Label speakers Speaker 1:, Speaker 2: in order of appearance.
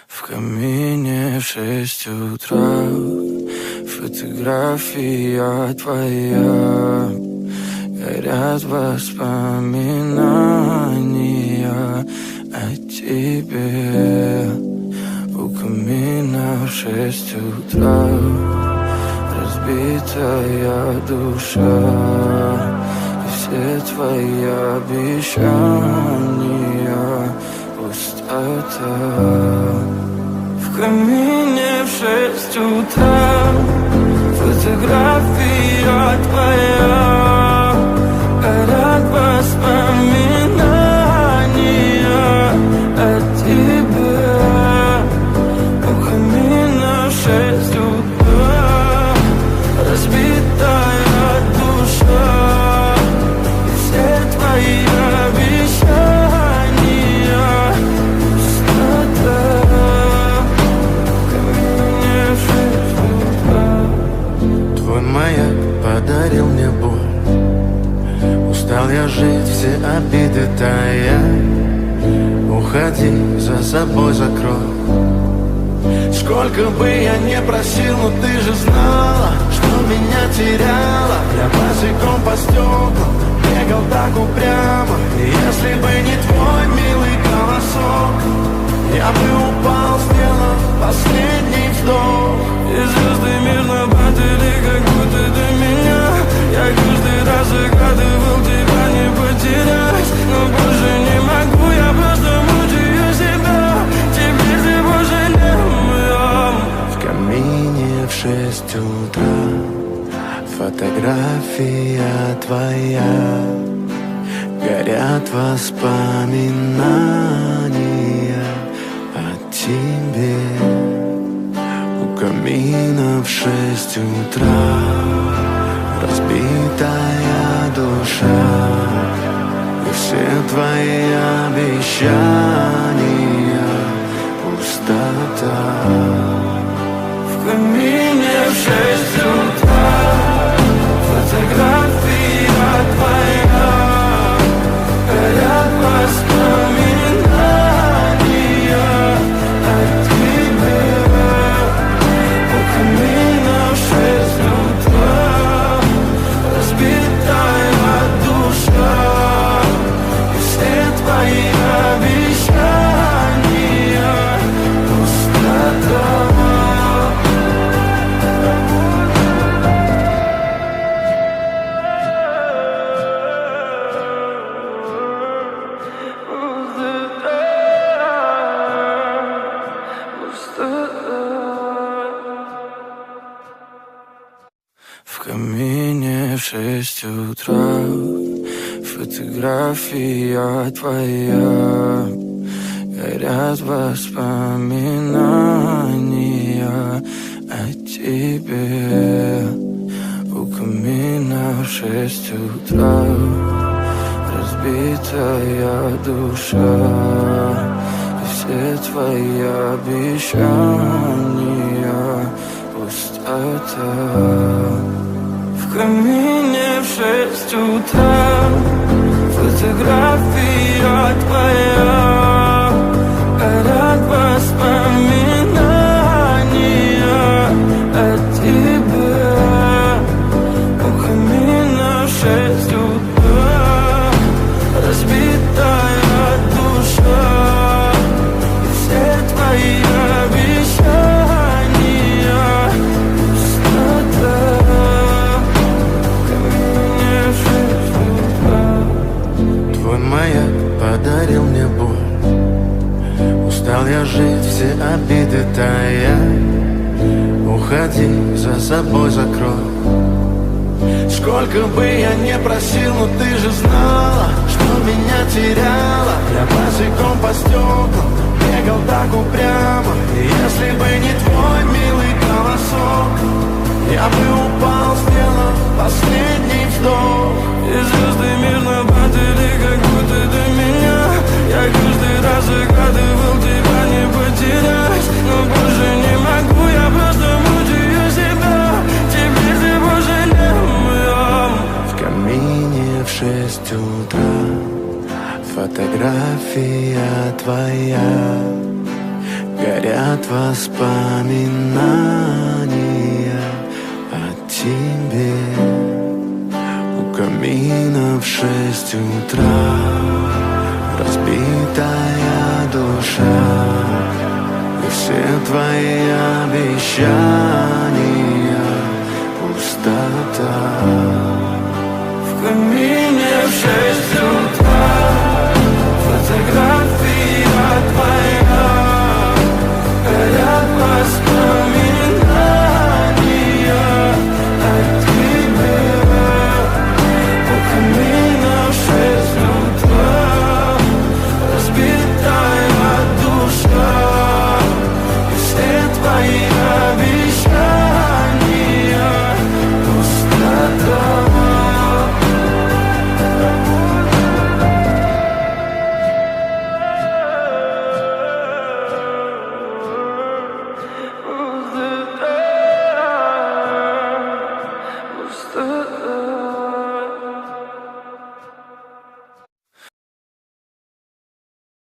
Speaker 1: В камине в 6 утра фотография твоя. Горят воспоминания о тебе. У камина в 6 утра разбитая душа. И все твои обещания пустота. В камине в 6 утра фотография твоя. Горят воспоминания о тебе. У камина в 6 утра разбитая душа. И все твои обещания пустота. В камине в 6 утра.
Speaker 2: Твой маяк подарил мне боль. Устал я жить, все обиды тая. Уходи, за собой закрой. Сколько бы я не просил, но ты же знала, что меня теряла. Я босиком по стеклам бегал так упрямо. И если бы не твой милый голосок, я бы упал, сделав последний вдох.
Speaker 1: И звезды мирно падали, как будто до меня. Я каждый раз загадывал тебя не потерять, но больше не могу, я просто мучаю себя. Теперь ты больше не моя.
Speaker 2: В камине в 6 утра фотография твоя. Горят воспоминания о тебе. У камина в 6 утра разбитая душа. И все твои обещания пустота.
Speaker 1: В камине в 6 утра фотография твоя. Горят воспоминания о тебе. У камина в 6 утра разбитая душа. И все твои обещания пустота. В камине в 6 утра фотография твоя. Горят воспоминания о тебе. У камина в 6 утра разбитая душа. И все твои обещания пустота. В камине в 6 утра фотография твоя. Горят воспоминания о тебе. У камина в 6 утра разбитая душа. И все твои обещания пустота.
Speaker 2: Твой маяк подарил мне боль. Устал я жить, все обиды тая. Уходи, за собой закрой. Сколько бы я не просил, но ты же знала, что меня теряла. Я босиком по стеклам бегал так упрямо. И если бы не твой милый голосок, я бы упал, сделав последний вдох.
Speaker 1: И звезды мирно падали, как будто до меня. Я каждый раз загадывал тебя не потерять, но больше не могу, я просто мучаю себя. Теперь ты больше не моя.
Speaker 2: В камине в 6 утра фотография твоя. горят воспоминания о тебе. У камина в 6 утра разбитая душа, и все твои обещания пустота.
Speaker 1: В камине в 6 утра